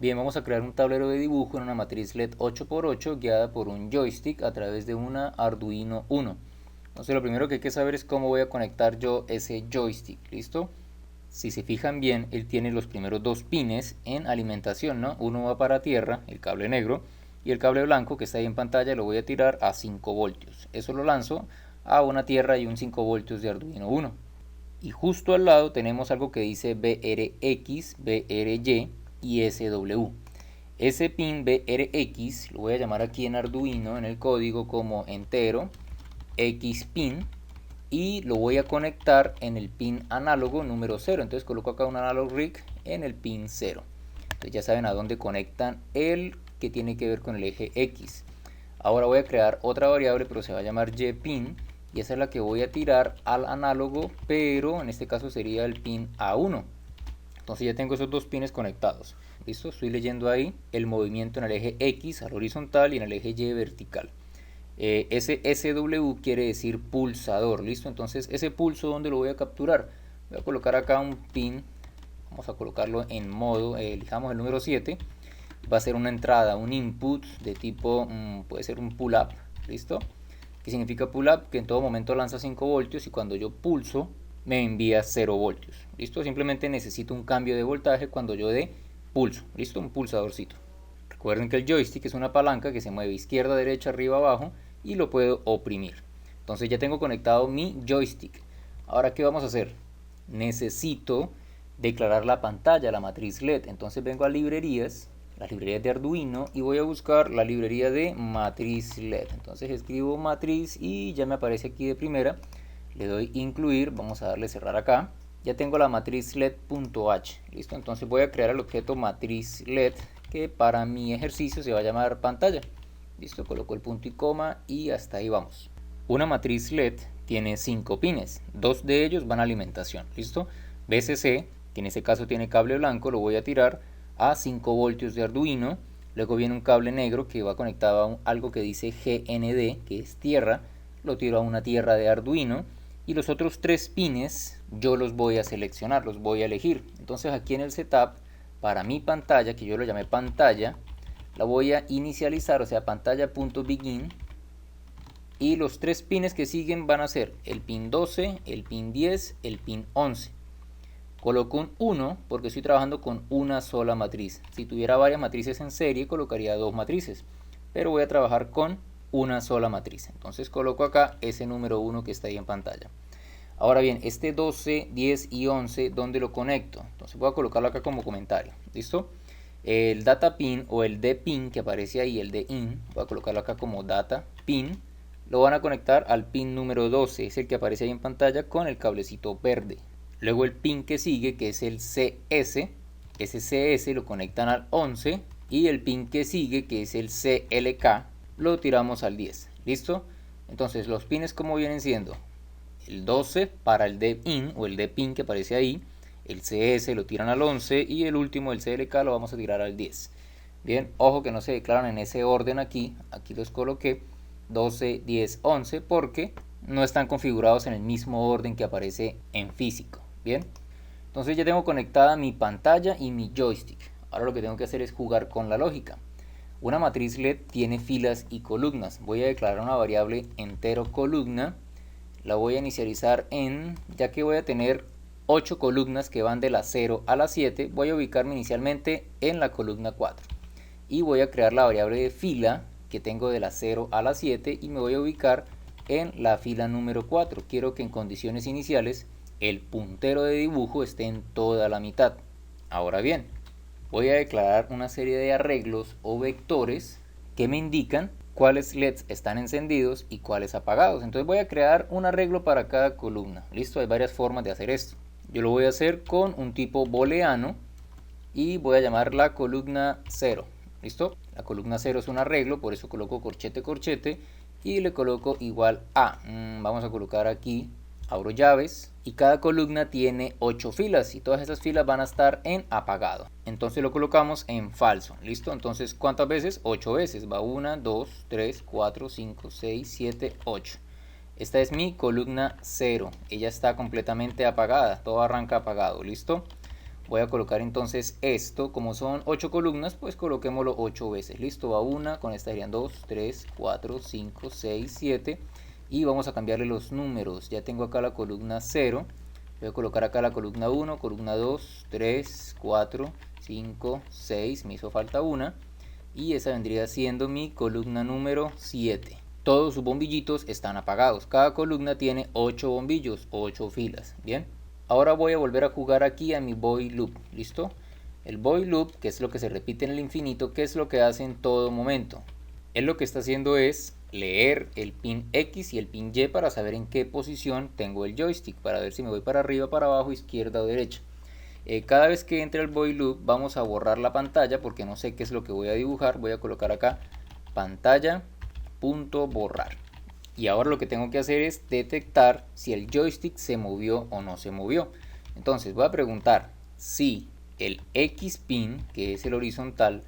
Bien, vamos a crear un tablero de dibujo en una matriz LED 8x8 guiada por un joystick a través de una Arduino Uno. Entonces lo primero que hay que saber es cómo voy a conectar yo ese joystick, ¿listo? Si se fijan bien, él tiene los primeros dos pines en alimentación, ¿no? Uno va para tierra, el cable negro, y el cable blanco que está ahí en pantalla lo voy a tirar a 5 voltios. Eso lo lanzo a una tierra y un 5 voltios de Arduino Uno. Y justo al lado tenemos algo que dice BRX, BRY y SW. Ese pin BRX lo voy a llamar aquí en Arduino, en el código, como entero X pin, y lo voy a conectar en el pin análogo número 0. Entonces coloco acá un analog rig en el pin 0. Entonces ya saben a dónde conectan el que tiene que ver con el eje X. Ahora voy a crear otra variable, pero se va a llamar ypin, y esa es la que voy a tirar al análogo, pero en este caso sería el pin A1. Entonces ya tengo esos dos pines conectados. ¿Listo? Estoy leyendo ahí el movimiento en el eje X al horizontal y en el eje Y vertical. Ese SW quiere decir pulsador. ¿Listo? Entonces ese pulso, ¿dónde lo voy a capturar? Voy a colocar acá un pin. Vamos a colocarlo en modo, elijamos el número 7. Va a ser una entrada, un input de tipo, puede ser un pull up. ¿Listo? ¿Qué significa pull up? Que en todo momento lanza 5 voltios y cuando yo pulso me envía 0 voltios. ¿Listo? Simplemente necesito un cambio de voltaje cuando yo dé pulso. ¿Listo? Un pulsadorcito. Recuerden que el joystick es una palanca que se mueve izquierda, derecha, arriba, abajo y lo puedo oprimir. Entonces ya tengo conectado mi joystick. Ahora, ¿qué vamos a hacer? Necesito declarar la pantalla, la matriz LED. Entonces vengo a librerías, las librerías de Arduino, y voy a buscar la librería de matriz LED. Entonces escribo matriz y ya me aparece aquí de primera. Le doy incluir, vamos a darle cerrar acá. Ya tengo la matriz LED.h. Listo, entonces voy a crear el objeto matriz LED, que para mi ejercicio se va a llamar pantalla. Listo, coloco el punto y coma y hasta ahí vamos. Una matriz LED tiene 5 pines, 2 de ellos van a alimentación. Listo, VCC, que en este caso tiene cable blanco, lo voy a tirar a 5 voltios de Arduino. Luego viene un cable negro que va conectado a algo que dice GND, que es tierra. Lo tiro a una tierra de Arduino. Y los otros 3 pines yo los voy a seleccionar, los voy a elegir. Entonces aquí en el setup, para mi pantalla, que yo lo llamé pantalla, la voy a inicializar, o sea, pantalla.begin. Y los 3 pines que siguen van a ser el pin 12, el pin 10, el pin 11. Coloco un 1 porque estoy trabajando con una sola matriz. Si tuviera varias matrices en serie, colocaría 2 matrices. Pero voy a trabajar con una sola matriz. Entonces coloco acá ese número 1 que está ahí en pantalla. Ahora bien, este 12, 10 y 11, ¿dónde lo conecto? Entonces voy a colocarlo acá como comentario. ¿Listo? El data pin o el D pin que aparece ahí, el de in, voy a colocarlo acá como data pin. Lo van a conectar al pin número 12, es el que aparece ahí en pantalla con el cablecito verde. Luego el pin que sigue, que es el CS, ese CS lo conectan al 11 y el pin que sigue, que es el CLK, lo tiramos al 10. ¿Listo? Entonces los pines, como vienen siendo: el 12 para el D-in o el D-pin que aparece ahí, el CS lo tiran al 11 y el último, el CLK, lo vamos a tirar al 10. Bien, ojo que no se declaran en ese orden aquí los coloqué 12, 10, 11 porque no están configurados en el mismo orden que aparece en físico. Bien, entonces ya tengo conectada mi pantalla y mi joystick. Ahora lo que tengo que hacer es jugar con la lógica. Una matriz LED tiene filas y columnas. Voy a declarar una variable entero columna. La voy a inicializar en, ya que voy a tener 8 columnas que van de la 0 a la 7, voy a ubicarme inicialmente en la columna 4. Y voy a crear la variable de fila que tengo de la 0 a la 7 y me voy a ubicar en la fila número 4. Quiero que en condiciones iniciales el puntero de dibujo esté en toda la mitad. Ahora bien, voy a declarar una serie de arreglos o vectores que me indican cuáles LEDs están encendidos y cuáles apagados. Entonces voy a crear un arreglo para cada columna. Listo, hay varias formas de hacer esto. Yo lo voy a hacer con un tipo booleano y voy a llamar la columna 0. ¿Listo? La columna 0 es un arreglo, por eso coloco corchete, corchete y le coloco igual a. Vamos a colocar aquí, abro llaves, y cada columna tiene 8 filas y todas esas filas van a estar en apagado. Entonces lo colocamos en falso. ¿Listo? Entonces, ¿cuántas veces? 8 veces. Va 1, 2, 3, 4, 5, 6, 7, 8. Esta es mi columna 0. Ella está completamente apagada. Todo arranca apagado. ¿Listo? Voy a colocar entonces esto, como son 8 columnas, pues coloquémoslo 8 veces. Listo, va una, con esta serían 2, 3, 4, 5, 6, 7. Y vamos a cambiarle los números. Ya tengo acá la columna 0. Voy a colocar acá la columna 1, columna 2, 3, 4, 5, 6. Me hizo falta una. Y esa vendría siendo mi columna número 7. Todos sus bombillitos están apagados. Cada columna tiene 8 bombillos, 8 filas. Bien. Ahora voy a volver a jugar aquí a mi void loop. ¿Listo? El void loop, que es lo que se repite en el infinito, ¿qué es lo que hace en todo momento? Él lo que está haciendo es leer el pin X y el pin Y para saber en qué posición tengo el joystick, para ver si me voy para arriba, para abajo, izquierda o derecha. Cada vez que entre el void loop vamos a borrar la pantalla porque no sé qué es lo que voy a dibujar. Voy a colocar acá pantalla.borrar. Y ahora lo que tengo que hacer es detectar si el joystick se movió o no se movió. Entonces voy a preguntar si el X pin, que es el horizontal,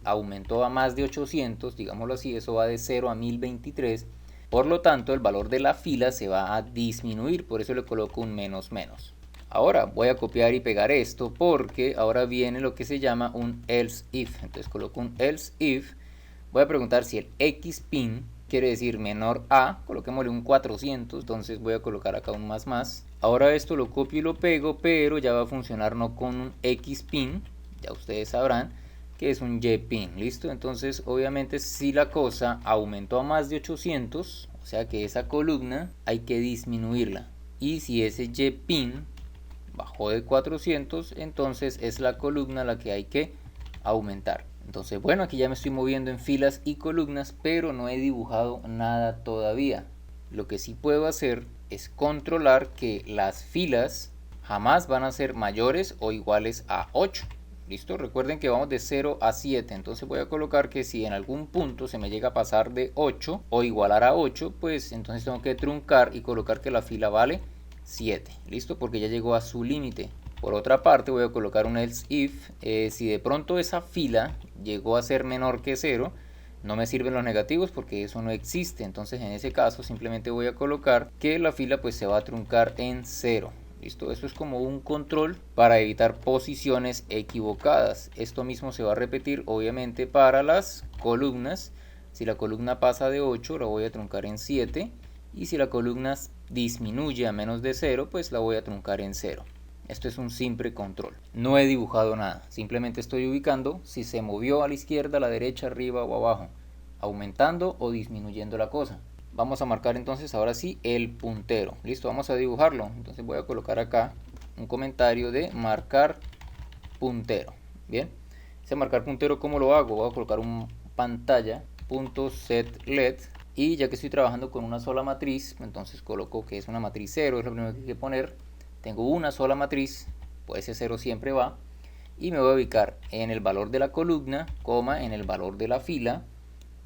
aumentó a más de 800, digámoslo así, eso va de 0 a 1023. Por lo tanto, el valor de la fila se va a disminuir, por eso le coloco un menos menos. Ahora voy a copiar y pegar esto porque ahora viene lo que se llama un else if. Entonces coloco un else if. Voy a preguntar si el X pin quiere decir menor a, coloquémosle un 400, entonces voy a colocar acá un más más. Ahora esto lo copio y lo pego, pero ya va a funcionar no con un X pin, ya ustedes sabrán que es un Y pin, ¿listo? Entonces obviamente si la cosa aumentó a más de 800, o sea que esa columna hay que disminuirla. Y si ese Y pin bajó de 400, entonces es la columna la que hay que aumentar. Entonces bueno, aquí ya me estoy moviendo en filas y columnas, pero no he dibujado nada todavía. Lo que sí puedo hacer es controlar que las filas jamás van a ser mayores o iguales a 8. ¿Listo? Recuerden que vamos de 0 a 7, entonces voy a colocar que si en algún punto se me llega a pasar de 8 o igualar a 8, pues entonces tengo que truncar y colocar que la fila vale 7. ¿Listo? Porque ya llegó a su límite. Por otra parte voy a colocar un else if. Si de pronto esa fila llegó a ser menor que 0, no me sirven los negativos porque eso no existe. Entonces en ese caso simplemente voy a colocar que la fila pues se va a truncar en 0. ¿Listo? Eso es como un control para evitar posiciones equivocadas. Esto mismo se va a repetir obviamente para las columnas. Si la columna pasa de 8 la voy a truncar en 7. Y si la columna disminuye a menos de 0 pues la voy a truncar en 0. Esto es un simple control. No he dibujado nada, simplemente estoy ubicando si se movió a la izquierda, a la derecha, arriba o abajo, aumentando o disminuyendo la cosa. Vamos a marcar entonces ahora sí el puntero. Listo, vamos a dibujarlo. Entonces voy a colocar acá un comentario de marcar puntero. Bien, ese marcar puntero, ¿cómo lo hago? Voy a colocar un pantalla.setLed. Y ya que estoy trabajando con una sola matriz, entonces coloco que es una matriz 0, es lo primero que hay que poner. Tengo una sola matriz, pues ese 0 siempre va. Y me voy a ubicar en el valor de la columna, coma, en el valor de la fila.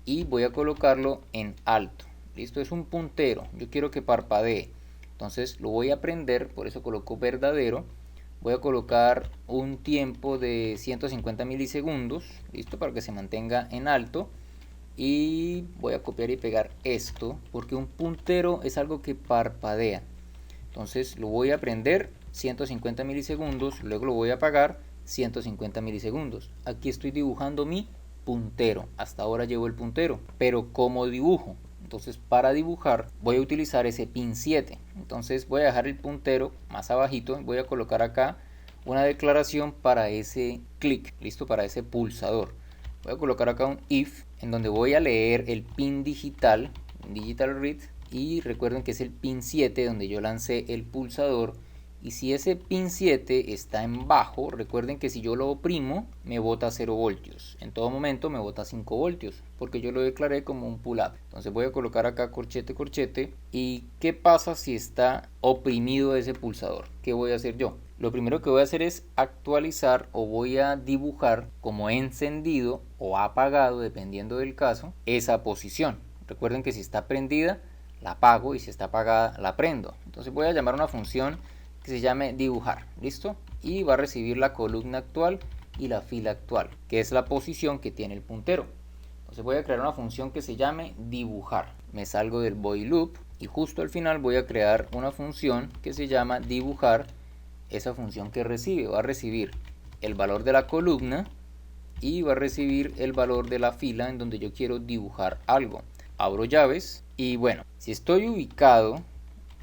Y voy a colocarlo en alto. Listo, es un puntero. Yo quiero que parpadee. Entonces lo voy a prender, por eso coloco verdadero. Voy a colocar un tiempo de 150 milisegundos. Listo, para que se mantenga en alto. Y voy a copiar y pegar esto, porque un puntero es algo que parpadea. Entonces lo voy a prender 150 milisegundos, luego lo voy a apagar 150 milisegundos. Aquí estoy dibujando mi puntero. Hasta ahora llevo el puntero, pero ¿cómo dibujo? Entonces para dibujar voy a utilizar ese pin 7. Entonces voy a dejar el puntero más abajito, voy a colocar acá una declaración para ese clic, listo, para ese pulsador. Voy a colocar acá un if en donde voy a leer el pin digital, digital read, y recuerden que es el pin 7 donde yo lancé el pulsador. Y si ese pin 7 está en bajo, recuerden que si yo lo oprimo me bota 0 voltios. En todo momento me bota 5 voltios porque yo lo declaré como un pull up. Entonces voy a colocar acá corchete, corchete. ¿Y qué pasa si está oprimido ese pulsador? ¿Qué voy a hacer yo? Lo primero que voy a hacer es actualizar o voy a dibujar como encendido o apagado, dependiendo del caso, esa posición. Recuerden que si está prendida la apago y si está apagada la prendo. Entonces voy a llamar a una función que se llame dibujar, ¿listo? Y va a recibir la columna actual y la fila actual, que es la posición que tiene el puntero. Entonces voy a crear una función que se llame dibujar. Me salgo del void loop y justo al final voy a crear una función que se llama dibujar esa función que recibe. Va a recibir el valor de la columna y va a recibir el valor de la fila en donde yo quiero dibujar algo. Abro llaves y bueno, si estoy ubicado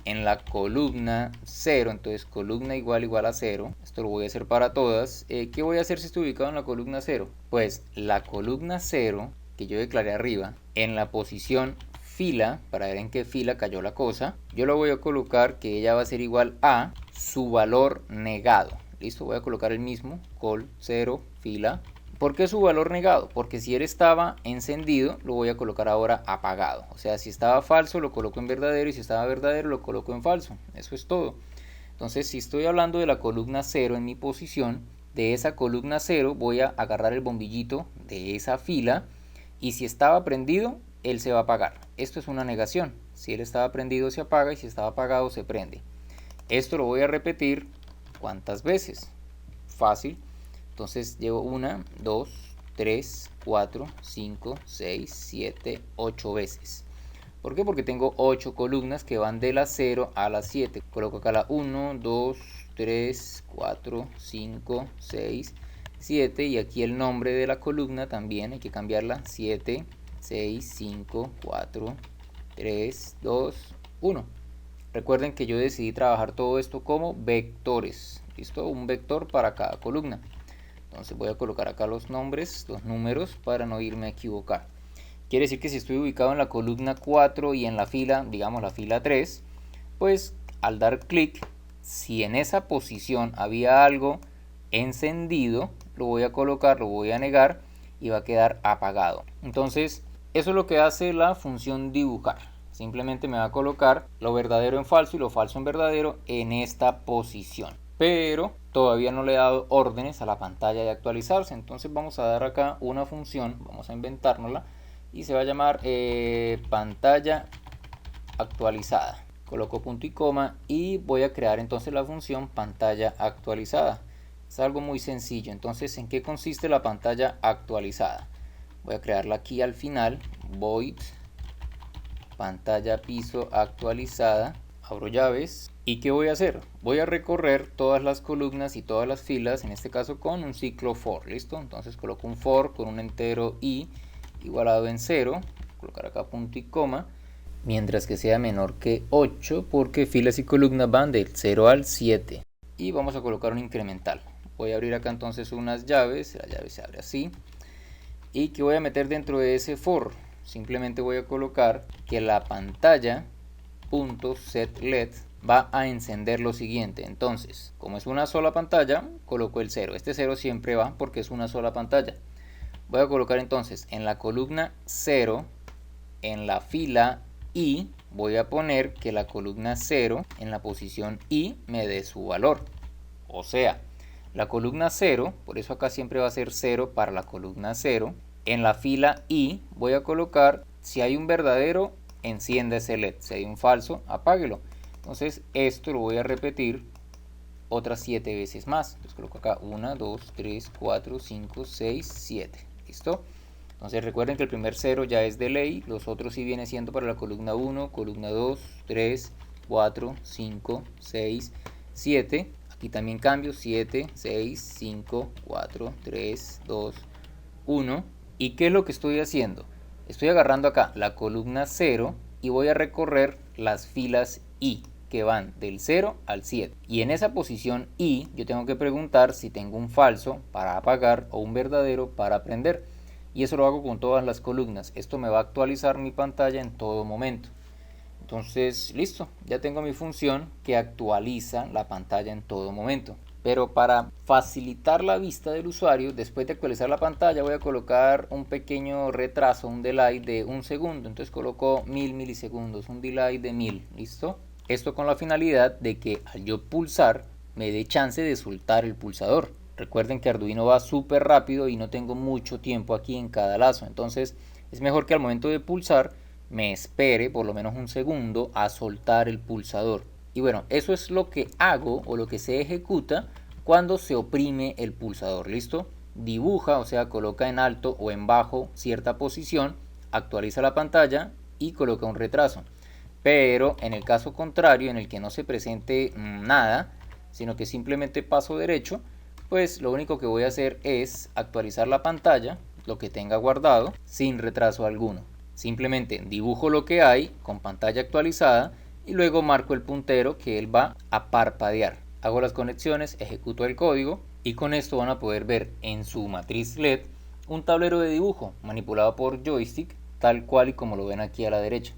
en la columna 0, entonces columna igual a 0, esto lo voy a hacer para todas. ¿Qué voy a hacer si estoy ubicado en la columna 0? Pues la columna 0 que yo declaré arriba, en la posición fila, para ver en qué fila cayó la cosa, yo lo voy a colocar que ella va a ser igual a su valor negado. Listo, voy a colocar el mismo, col 0, fila. ¿Por qué su valor negado? Porque si él estaba encendido, lo voy a colocar ahora apagado. O sea, si estaba falso, lo coloco en verdadero, y si estaba verdadero, lo coloco en falso. Eso es todo. Entonces, si estoy hablando de la columna 0 en mi posición, de esa columna 0 voy a agarrar el bombillito de esa fila, y si estaba prendido, él se va a apagar. Esto es una negación. Si él estaba prendido, se apaga, y si estaba apagado, se prende. Esto lo voy a repetir, ¿cuántas veces? Fácil. Entonces llevo 1, 2, 3, 4, 5, 6, 7, 8 veces. ¿Por qué? Porque tengo 8 columnas que van de la 0 a la 7. Coloco acá la 1, 2, 3, 4, 5, 6, 7. Y aquí el nombre de la columna también hay que cambiarla. 7, 6, 5, 4, 3, 2, 1. Recuerden que yo decidí trabajar todo esto como vectores. ¿Listo? Un vector para cada columna. Entonces voy a colocar acá los nombres, los números, para no irme a equivocar. Quiere decir que si estoy ubicado en la columna 4 y en la fila, digamos la fila 3, pues al dar clic, si en esa posición había algo encendido, lo voy a colocar, lo voy a negar y va a quedar apagado. Entonces, eso es lo que hace la función dibujar. Simplemente me va a colocar lo verdadero en falso y lo falso en verdadero en esta posición. Pero todavía no le he dado órdenes a la pantalla de actualizarse. Entonces vamos a dar acá una función, vamos a inventárnosla, y se va a llamar pantalla actualizada. Coloco punto y coma y voy a crear entonces la función pantalla actualizada. Es algo muy sencillo. Entonces, ¿en qué consiste la pantalla actualizada? Voy a crearla aquí al final, void pantalla piso actualizada, abro llaves. ¿Y qué voy a hacer? Voy a recorrer todas las columnas y todas las filas, en este caso con un ciclo for. ¿Listo? Entonces coloco un for con un entero i igualado en 0, colocar acá punto y coma, mientras que sea menor que 8, porque filas y columnas van del 0 al 7. Y vamos a colocar un incremental. Voy a abrir acá entonces unas llaves, la llave se abre así. ¿Y qué voy a meter dentro de ese for? Simplemente voy a colocar que la pantalla .setLed va a encender lo siguiente. Entonces, como es una sola pantalla, coloco el 0. Este 0 siempre va porque es una sola pantalla. Voy a colocar entonces en la columna 0, en la fila i, voy a poner que la columna 0 en la posición i me dé su valor. O sea, la columna 0, por eso acá siempre va a ser 0 para la columna 0. En la fila i voy a colocar, si hay un verdadero, encienda ese LED. Si hay un falso, apáguelo. Entonces esto lo voy a repetir otras 7 veces más. Entonces coloco acá 1, 2, 3, 4, 5, 6, 7. ¿Listo? Entonces recuerden que el primer 0 ya es de ley. Los otros sí viene siendo para la columna 1, columna 2, 3, 4, 5, 6, 7. Aquí también cambio 7, 6, 5, 4, 3, 2, 1. ¿Y qué es lo que estoy haciendo? Estoy agarrando acá la columna 0 y voy a recorrer las filas i que van del 0 al 7. Y en esa posición i yo tengo que preguntar si tengo un falso para apagar o un verdadero para prender. Y eso lo hago con todas las columnas. Esto me va a actualizar mi pantalla en todo momento. Entonces, listo, ya tengo mi función que actualiza la pantalla en todo momento. Pero para facilitar la vista del usuario, después de actualizar la pantalla, voy a colocar un pequeño retraso, un delay de 1 segundo. Entonces coloco 1000 milisegundos, un delay de 1000, ¿listo? Esto con la finalidad de que al yo pulsar, me dé chance de soltar el pulsador. Recuerden que Arduino va súper rápido y no tengo mucho tiempo aquí en cada lazo. Entonces es mejor que al momento de pulsar, me espere por lo menos 1 segundo a soltar el pulsador. Y bueno, eso es lo que hago o lo que se ejecuta cuando se oprime el pulsador. ¿Listo? Dibuja, o sea, coloca en alto o en bajo cierta posición, actualiza la pantalla y coloca un retraso. Pero en el caso contrario, en el que no se presente nada, sino que simplemente paso derecho, pues lo único que voy a hacer es actualizar la pantalla, lo que tenga guardado, sin retraso alguno. Simplemente dibujo lo que hay con pantalla actualizada y luego marco el puntero que él va a parpadear. Hago las conexiones, ejecuto el código y con esto van a poder ver en su matriz LED un tablero de dibujo manipulado por joystick, tal cual y como lo ven aquí a la derecha.